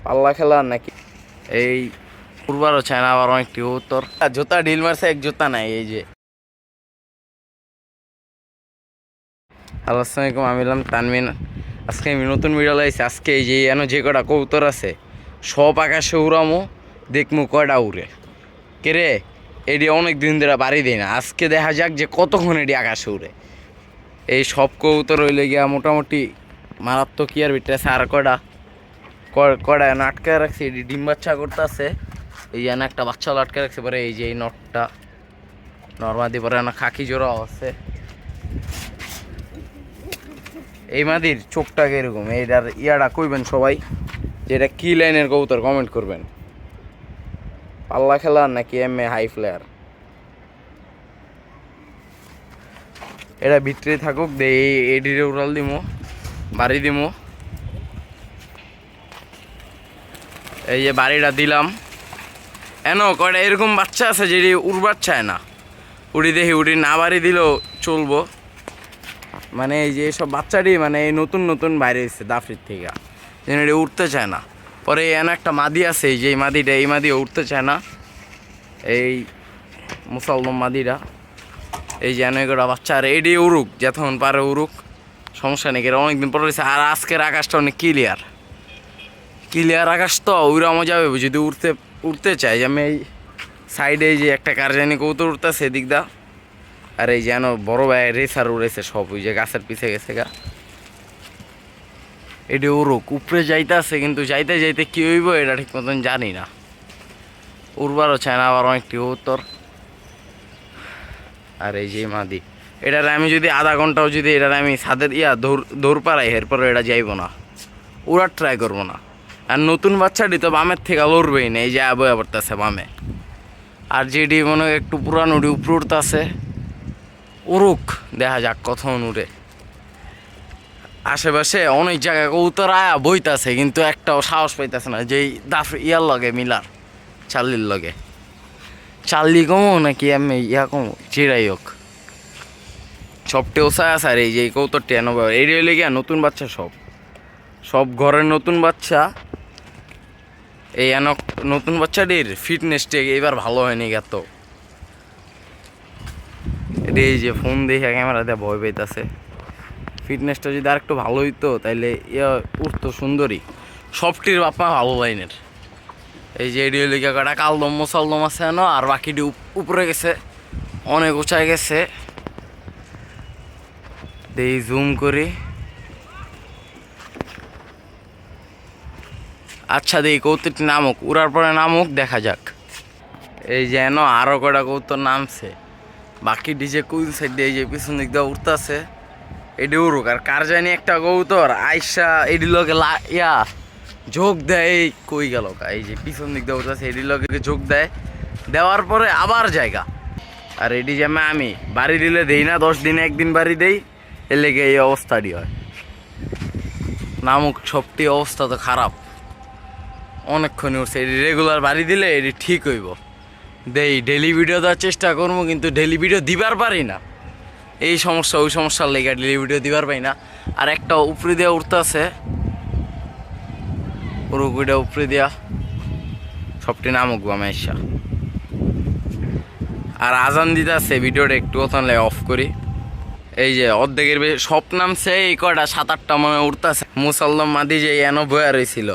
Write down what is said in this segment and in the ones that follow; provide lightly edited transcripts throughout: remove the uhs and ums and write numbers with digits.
পাল্লা খেলা নাকি এই পূর্বারও চায় না, আবার অনেকটি উত্তর জুতা ঢিল মারছে, এক জুতা নাই। এই যে হ্যালো, আসসালামু আলাইকুম, আমি হলাম তানমিন। আজকে আমি নতুন ভিডিও লাইছি। আজকে এই যে যে কটা কবুতর আছে সব আকাশে উড়ামো, দেখমু কয়টা উড়ে। কে রে, এটি অনেক দিন ধরে বাড়ি দেয় না, আজকে দেখা যাক যে কতক্ষণ এটি আকাশে উড়ে। এই সব কবুতর হইলে গিয়া মোটামুটি মারাত্মক ইয়ার ভিতরে আছে। আর কয়টা আটকে রাখছে, এটি ডিম বাচ্চা করতেছে। এই যেন একটা বাচ্চা আটকে রাখছে। পরে এই যে এই নটটা নর্মাদি, পরে না খাকি জোড়াও আছে। এই মাদির চোখটাকে এরকম, এইটার ইয়াটা কইবেন সবাই যেটা কি লাইনের কবুতর, কমেন্ট করবেন। পাল্লা খেলার নাকি এমএ হাই ফ্লেয়ার, এটা ভিতরে থাকুক। দে এডিরে উড়াল দিমো, বাড়ি দিমো। এই যে বাড়িটা দিলাম। কয়টা এরকম বাচ্চা আছে যেটি উড়বার চায় না, উড়ি দেখি উড়ি না বাড়ি দিলেও চলবো। মানে এই যে সব বাচ্চাটি মানে এই নতুন নতুন বাইরে এসছে দাফরির থেকে, যেন এটি উঠতে চায় না। পরে একটা মাদি আছে, এই যে এই মাদিও উঠতে চায় না। এই মুসলমান মাদিরা, এই যে এগুলো বাচ্চা। আর এটি উড়ুক, যখন পারে উড়ুক, সমস্যা নেই। এরা অনেকদিন পরে রয়েছে। আর আজকের আকাশটা অনেক ক্লিয়ার আকাশ, তো উড়ামো যাবে যদি উঠতে চাই। যে আমি এই সাইডে এই যে একটা কারজানি কবুতর উঠতেছে এদিক দা। আর এই যেন বড় ভাই রেসার উড়েছে সব, ওই যে গাছের পিছে গেছে গা। এটি উড়ুক, উপরে যাইতে আছে, কিন্তু যাইতে যাইতে কী হইব এটা ঠিক মতন জানি না। উড়বারও চায় না, আবার অনেকটি উত্তর। আর এই যে মাদি, এটার আমি যদি আধা ঘন্টাও যদি এটার আমি ছাদের দৌড় পাড়াই, এরপরে এটা যাইব না, উড়ার ট্রাই করবো না। আর নতুন বাচ্চাটি তো বামের থেকে লড়বেই না, এই যে বয়া পড়তেছে বামে। আর যেটি মনে হয় একটু পুরানোটি উপরে উঠতেছে, উড়ুক, দেখা যাক কতক্ষণ উড়ে। আশেপাশে অনেক জায়গায় কবুতর আয়া বইতাছে, কিন্তু একটাও সাহস পাইতেছে না। যেই ইয়ার লগে মিলার চার্লির লগে, চার্লি কমো নাকি আমি কমো, যেটাই হোক সবটি ওসায় আছে। আর এই যে কবুতরটি এই হইলে গিয়া নতুন বাচ্চা, সব ঘরের নতুন বাচ্চা। এই নতুন বাচ্চাটির ফিটনেসটি এবার ভালো হয়নি এত। এই যে ফোন দেখে ক্যামেরা দিয়ে ভয় পাইতেছে। ফিটনেসটা যদি আর একটু ভালো হইতো তাইলে উঠতো সুন্দরী। সবটির বাপমা ভালো লাইনের। এই যে এডিও লিখা কটা কালদম মুসলদম আছে আর বাকিটি উপরে গেছে, অনেক উঁচায় গেছে। এই জুম করি। আচ্ছা দেখি কৌতুকটি নামুক, উড়ার পরে নামুক, দেখা যাক। এই যে আরও কটা কৌতুক নামছে, বাকি ডিজে কুইল সাইড দিয়ে এই যে পিছন দিক দিয়ে উঠতেছে। এটি উড়ুক। আর কার জানি একটা কবুতর আইসা এডি লগে যোগ দেয়, এই কই গেল। এই যে পিছন দিক দিয়ে উঠতেছে, এডি লগে যোগ দেয়, দেওয়ার পরে আবার জায়গা। আর এডি যে আমি বাড়ি দিলে দেই না, 10 দিনে একদিন বাড়ি দেই, এর লেগে এই অবস্থাটি হয়। নামুক, সবটি অবস্থা তো খারাপ, অনেকক্ষণ উঠছে। এটি রেগুলার বাড়ি দিলে এটি ঠিক হইব। ডেলি ভিডিও দেওয়ার চেষ্টা করবো, কিন্তু ডেলি ভিডিও দিবার পারি না। এই সমস্যা ওই সমস্যার লেগে ডেলি ভিডিও দিবার পাই না। আর একটা উপরে দিয়া উঠতেছে, পুরোপুরিটা উপরে দিয়া সবটি নামুক বামেশা। আর আজান দিতে আছে, ভিডিওটা একটু তাহলে অফ করি। এই যে অর্ধেকের বেশি সব নামছে, এই কয়টা 7-8টা মনে উঠতেছে। মুসলমান মাদি যে বয়া রয়েছিল,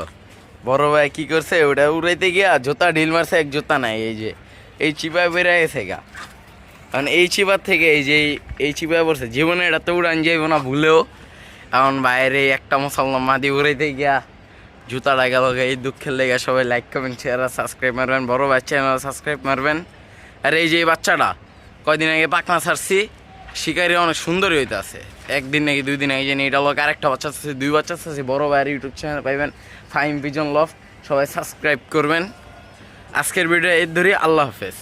বড় ভাই কি করছে, ওটা উড়াইতে গিয়া জুতা ঢিল মারছে, এক জুতা নাই। এই যে এই চিপায় বেড়ে গেছে গা। কারণ এই চিপার থেকে এই চিপায় পড়ছে, জীবনে এটা তো উড়ান যাইব না ভুলেও। এখন বাইরে একটা মুসলমান মাদি উড়াইতে গিয়া জুতাটা গেল। এই দুঃখের লেগে সবাই লাইক কমেন্ট শেয়ার আর সাবস্ক্রাইব মারবেন, বড় ভাই চ্যানেল সাবস্ক্রাইব মারবেন। আর এই যে এই বাচ্চাটা কয়দিন আগে পাখনা ছাড়ছি, শিকারি অনেক সুন্দরী হইতে আছে। 1 দিন নাকি 2 দিন আগে জানি এটা লোক আরেকটা বাচ্চা আছে, 2 বাচ্চা আছে। বড় ভাইয়ের ইউটিউব চ্যানেল পাইবেন, ফাইম ভিজন লভ, সবাই সাবস্ক্রাইব করবেন। আজকের ভিডিও এই ধরি, আল্লাহ হাফেজ।